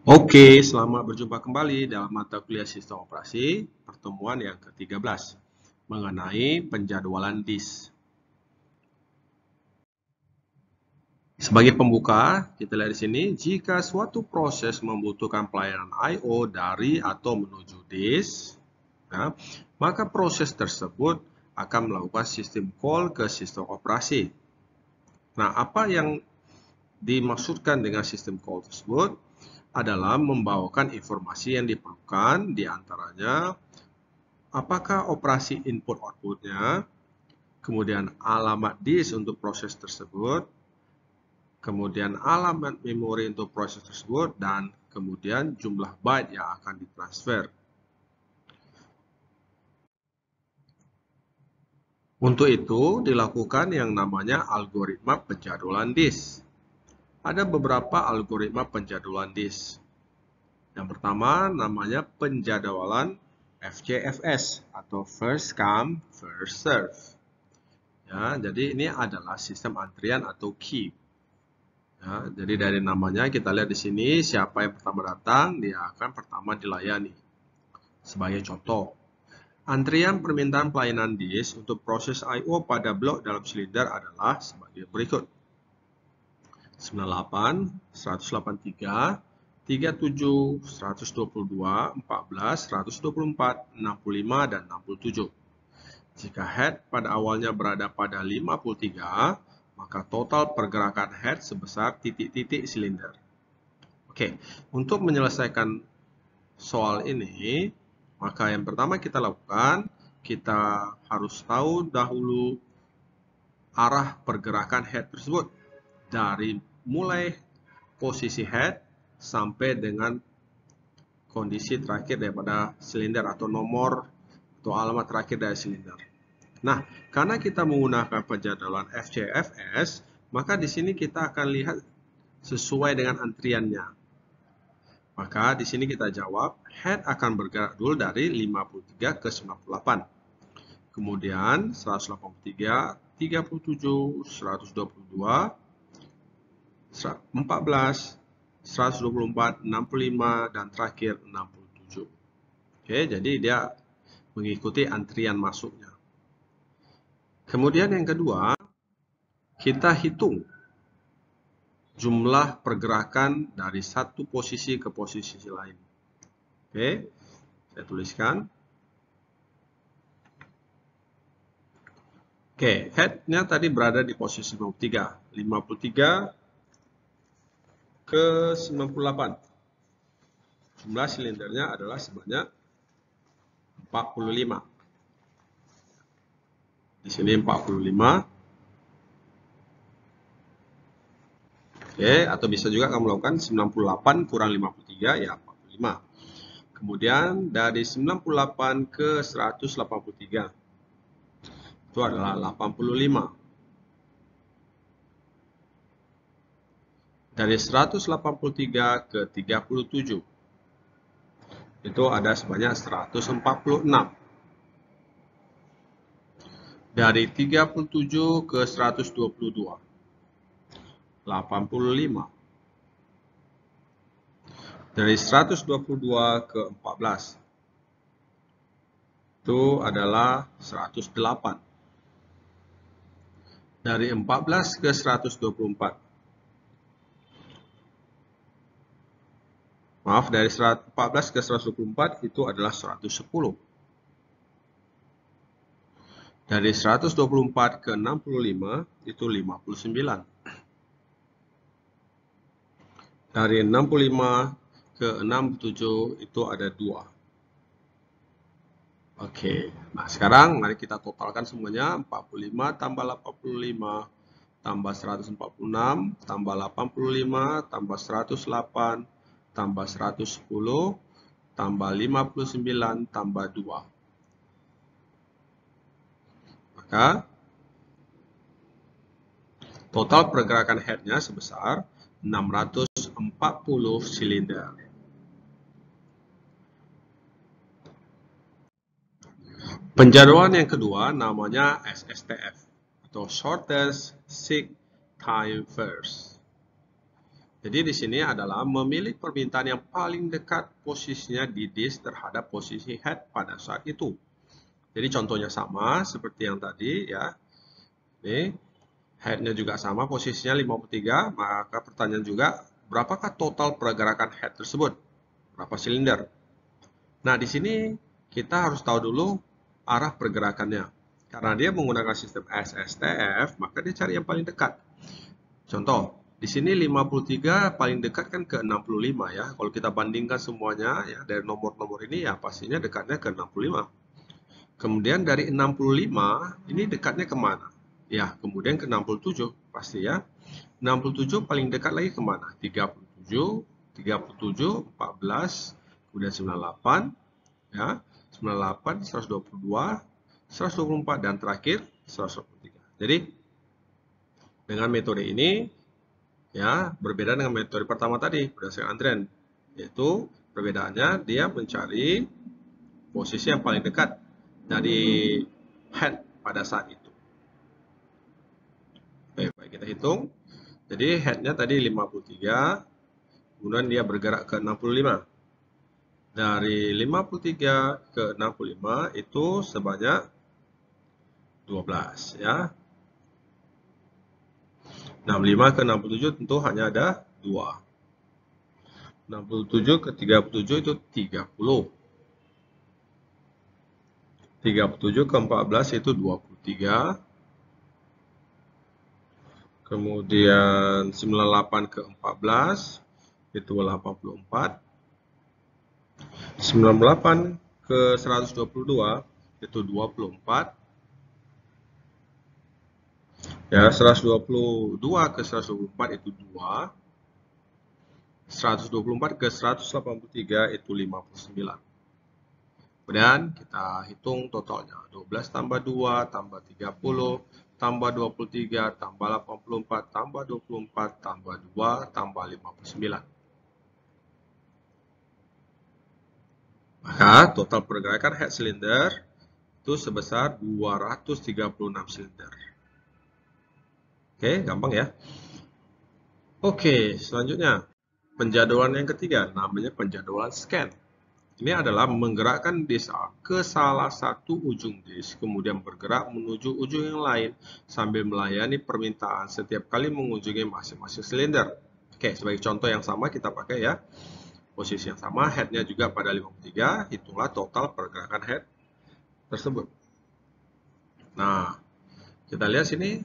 Oke, selamat berjumpa kembali dalam mata kuliah sistem operasi, pertemuan yang ke-13 mengenai penjadwalan disk. Sebagai pembuka, kita lihat di sini, jika suatu proses membutuhkan pelayanan I/O dari atau menuju disk, maka proses tersebut akan melakukan sistem call ke sistem operasi. Nah, apa yang dimaksudkan dengan sistem call tersebut adalah membawakan informasi yang diperlukan, diantaranya apakah operasi input-outputnya, kemudian alamat disk untuk proses tersebut, kemudian alamat memori untuk proses tersebut, dan kemudian jumlah byte yang akan ditransfer. Untuk itu, dilakukan yang namanya algoritma penjadwalan disk. Ada beberapa algoritma penjadwalan disk. Yang pertama namanya penjadwalan FCFS atau First Come, First Serve. Ya, jadi ini adalah sistem antrian atau queue. Ya, jadi dari namanya kita lihat di sini siapa yang pertama datang dia akan pertama dilayani. Sebagai contoh, antrian permintaan pelayanan disk untuk proses I/O pada blok dalam silinder adalah sebagai berikut. 98, 183, 37, 122, 14, 124, 65, dan 67. Jika head pada awalnya berada pada 53, maka total pergerakan head sebesar titik-titik silinder. Oke, untuk menyelesaikan soal ini, maka yang pertama kita lakukan, kita harus tahu dahulu arah pergerakan head tersebut dari mulai posisi head sampai dengan kondisi terakhir daripada silinder atau nomor atau alamat terakhir dari silinder. Nah, karena kita menggunakan penjadwalan FCFS, maka di sini kita akan lihat sesuai dengan antriannya. Maka di sini kita jawab, head akan bergerak dulu dari 53 ke 98. Kemudian 183, 37, 122, 14, 124, 65, dan terakhir 67. Oke, jadi dia mengikuti antrian masuknya. Kemudian yang kedua, kita hitung jumlah pergerakan dari satu posisi ke posisi lain. Oke, saya tuliskan. Oke, head-nya tadi berada di posisi 53. 53 ke 98. Jumlah silindernya adalah sebanyak 45. Di sini 45. Oke, atau bisa juga kamu lakukan 98 kurang 53, ya 45. Kemudian dari 98 ke 183, itu adalah 85. Dari 183 ke 37, itu ada sebanyak 146. Dari 37 ke 122, 85. Dari 122 ke 14, itu adalah 108. Dari 14 ke 124, maaf, dari 14 ke 124 itu adalah 110. Dari 124 ke 65 itu 59. Dari 65 ke 67 itu ada 2. Oke, nah sekarang mari kita totalkan semuanya. 45 tambah 85 tambah 146 tambah 85 tambah 108 tambah 110 tambah 59 tambah 2. Maka total pergerakan head-nya sebesar 640 silinder. Penjadwalan yang kedua namanya SSTF atau Shortest Seek Time First. Jadi di sini adalah memilih permintaan yang paling dekat posisinya di disk terhadap posisi head pada saat itu. Jadi contohnya sama seperti yang tadi ya. Ini headnya juga sama posisinya 53, maka pertanyaan juga berapakah total pergerakan head tersebut? Berapa silinder? Nah, di sini kita harus tahu dulu arah pergerakannya. Karena dia menggunakan sistem SSTF, maka dia cari yang paling dekat. Contoh, di sini 53 paling dekat kan ke 65 ya. Kalau kita bandingkan semuanya ya dari nomor-nomor ini ya pastinya dekatnya ke 65. Kemudian dari 65 ini dekatnya kemana? Ya, kemudian ke 67 pasti ya. 67 paling dekat lagi kemana? 37, 37, 14, kemudian 98 ya. 98, 122, 124 dan terakhir 123. Jadi dengan metode ini ya berbeda dengan metode pertama tadi berdasarkan antrian, yaitu perbedaannya dia mencari posisi yang paling dekat dari head pada saat itu. Oke, baik kita hitung. Jadi headnya tadi 53, kemudian dia bergerak ke 65. Dari 53 ke 65 itu sebanyak 12 ya. 65 ke 67 tentu hanya ada 2. 67 ke 37 itu 30. 37 ke 14 itu 23. Kemudian 98 ke 14 itu 84. 98 ke 122 itu 24. Ya, 122 ke 124 itu 2. 124 ke 183 itu 59. Kemudian kita hitung totalnya. 12 tambah 2 tambah 30 tambah 23 tambah 84 tambah 24 tambah 2 tambah 59. Maka total pergerakan head silinder itu sebesar 236 silinder. Oke, gampang ya. Oke, selanjutnya penjadwalan yang ketiga namanya penjadwalan scan. Ini adalah menggerakkan disk A ke salah satu ujung disk, kemudian bergerak menuju ujung yang lain sambil melayani permintaan setiap kali mengunjungi masing-masing silinder. Oke, sebagai contoh yang sama kita pakai ya. Posisi yang sama, headnya juga pada 53, hitunglah total pergerakan head tersebut. Nah, kita lihat sini,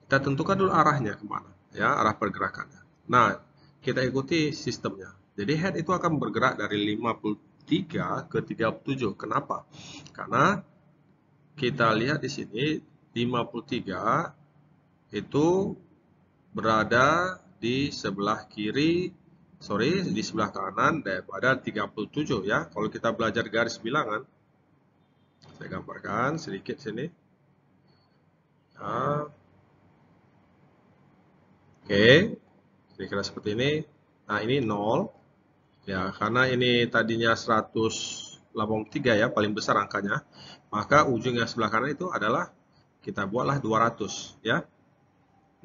kita tentukan dulu arahnya kemana, ya, arah pergerakannya. Nah, kita ikuti sistemnya. Jadi head itu akan bergerak dari 53 ke 37. Kenapa? Karena kita lihat di sini 53 itu berada di sebelah kiri, di sebelah kanan daripada 37 ya. Kalau kita belajar garis bilangan, saya gambarkan sedikit sini. Ya. Oke, kira-kira seperti ini. Nah, ini 0. Ya, karena ini tadinya 183 ya, paling besar angkanya. Maka ujung yang sebelah kanan itu adalah kita buatlah 200 ya.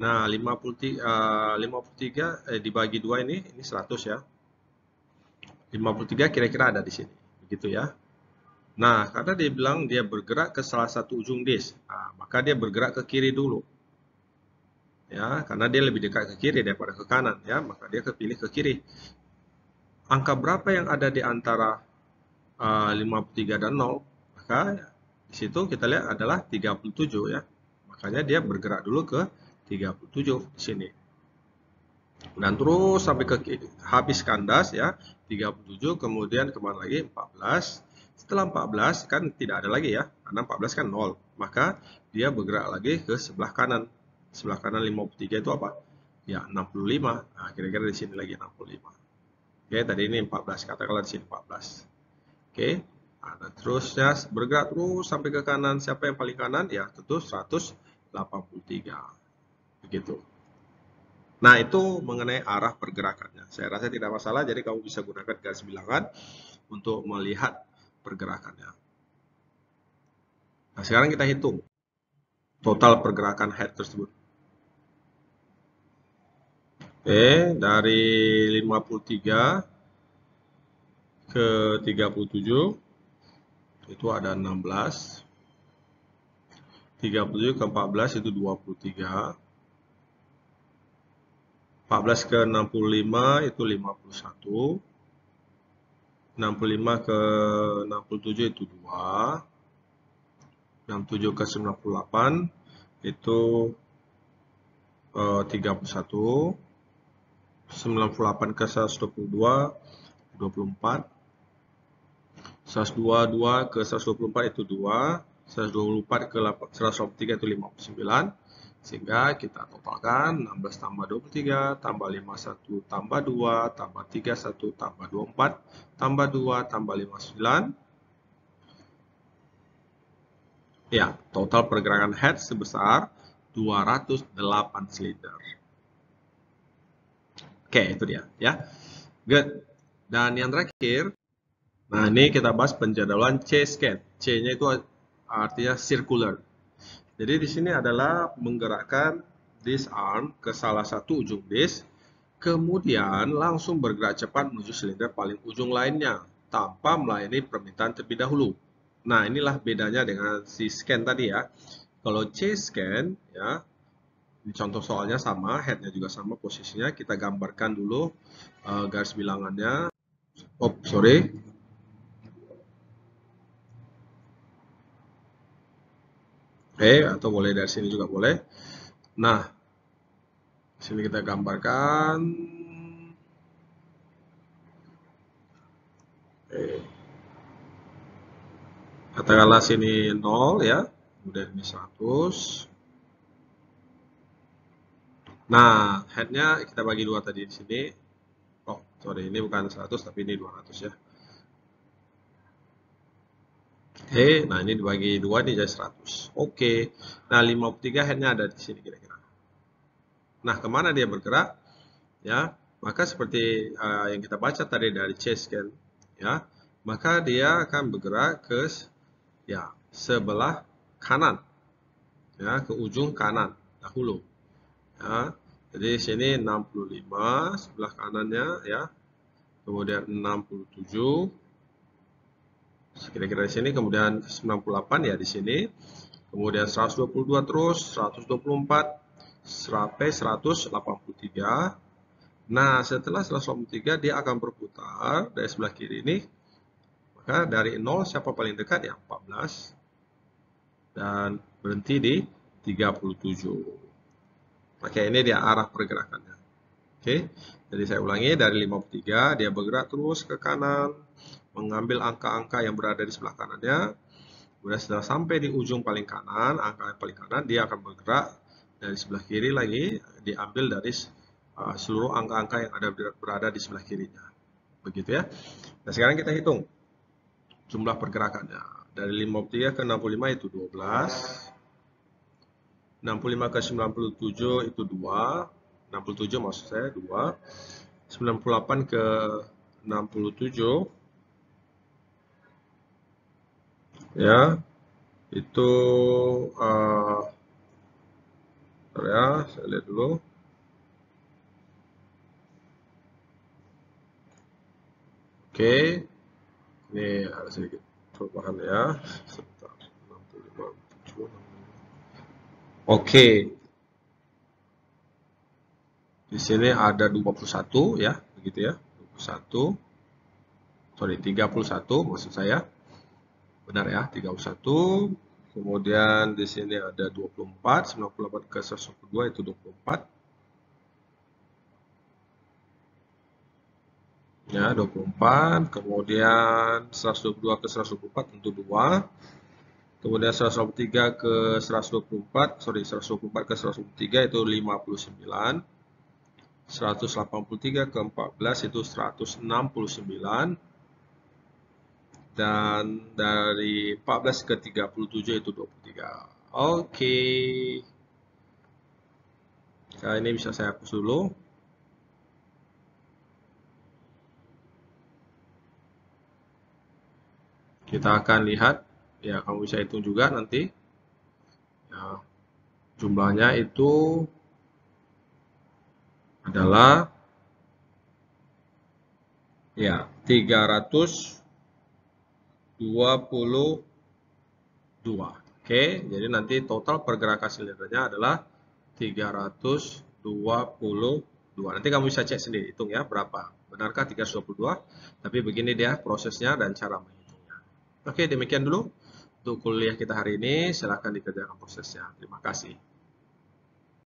Nah, 53 dibagi 2 ini 100 ya. 53 kira-kira ada di sini. Begitu ya. Nah, karena dia bilang dia bergerak ke salah satu ujung disk. Nah, maka dia bergerak ke kiri dulu. Ya, karena dia lebih dekat ke kiri daripada ke kanan ya, maka dia kepilih ke kiri. Angka berapa yang ada di antara 53 dan 0? Maka di situ kita lihat adalah 37 ya. Makanya dia bergerak dulu ke 37 di sini. Dan terus sampai ke kiri, habis kandas ya, 37 kemudian kemana lagi 14. Setelah 14 kan tidak ada lagi ya, karena 14 kan 0. Maka dia bergerak lagi ke sebelah kanan. Sebelah kanan 53 itu apa? Ya 65. Nah, kira-kira di sini lagi 65. Oke, tadi ini 14, katakanlah di sini 14. Oke. Nah, dan terusnya bergerak terus sampai ke kanan. Siapa yang paling kanan? Ya, tentu 183. Begitu. Nah, itu mengenai arah pergerakannya. Saya rasa tidak masalah, jadi kamu bisa gunakan garis bilangan untuk melihat pergerakannya. Nah, sekarang kita hitung total pergerakan head tersebut. Dari 53 ke 37 itu ada 16. 37 ke 14 itu 23. 14 ke 65 itu 51. 65 ke 67 itu 2. 67 ke 98 itu 31. 98 ke 122 24. 122 ke 124 itu 2. 124 ke 183 itu 59. Sehingga kita totalkan 16 tambah 23 tambah 51 tambah 2 tambah 31 tambah 24 tambah 2 tambah 59. Ya, total pergerakan head sebesar 208 silinder. Oke, itu dia ya. Good. Dan yang terakhir, nah ini kita bahas penjadwalan C-scan. C-nya itu artinya circular. Jadi di sini adalah menggerakkan disk arm ke salah satu ujung disk, kemudian langsung bergerak cepat menuju silinder paling ujung lainnya tanpa melayani permintaan terlebih dahulu. Nah, inilah bedanya dengan si scan tadi ya. Kalau C-scan ya, di contoh soalnya sama, headnya juga sama posisinya. Kita gambarkan dulu garis bilangannya. Oh, sorry. Atau boleh dari sini juga boleh. Nah, sini kita gambarkan. Katakanlah sini 0 ya, kemudian ini 100. Nah, headnya kita bagi dua tadi di sini. Oh, sorry, ini bukan 100 tapi ini 200 ya. Nah ini dibagi dua ini jadi 100. Oke. Nah, 53 headnya ada di sini kira-kira. Nah, kemana dia bergerak? Ya, maka seperti yang kita baca tadi dari C-scan, ya, maka dia akan bergerak ke ya sebelah kanan, ya ke ujung kanan dahulu. Ya, jadi sini 65 sebelah kanannya ya, kemudian 67, kira-kira di sini, kemudian 98 ya di sini, kemudian 122 terus 124 sampai 183. Nah, setelah 183 dia akan berputar dari sebelah kiri ini. Maka dari 0 siapa paling dekat ya 14 dan berhenti di 37. Oke, ini dia arah pergerakannya. Oke, jadi saya ulangi, dari 53 dia bergerak terus ke kanan, mengambil angka-angka yang berada di sebelah kanannya. Kemudian setelah sampai di ujung paling kanan, angka yang paling kanan, dia akan bergerak dari sebelah kiri lagi, diambil dari seluruh angka-angka yang ada berada di sebelah kirinya. Begitu ya. Nah, sekarang kita hitung jumlah pergerakannya. Dari 53 ke 65 itu 12. 65 ke 97 itu 2. 67 maksud saya 2. 98 ke 67 ya itu ya saya lihat dulu. Oke, ini ada sedikit perubahan ya. Sebentar. 65, 7, 65. Oke, di sini ada 21 ya, begitu ya, 21. Sorry, 31 maksud saya. Benar ya, 31. Kemudian di sini ada 24, 98 ke 122 itu 24. Ya, 24. Kemudian 122 ke 124 tentu 2. Kemudian 123 ke 124, sorry, 124 ke 123 itu 59. 183 ke 14 itu 169. Dan dari 14 ke 37 itu 23. Oke. Nah, ini bisa saya hapus dulu. Kita akan lihat, ya kamu bisa hitung juga nanti. Ya, jumlahnya itu adalah ya 322. Oke, jadi nanti total pergerakan silindernya adalah 322. Nanti kamu bisa cek sendiri, hitung ya berapa. Benarkah 322? Tapi begini dia prosesnya dan cara menghitungnya. Oke, demikian dulu untuk kuliah kita hari ini. Silahkan dikerjakan prosesnya. Terima kasih.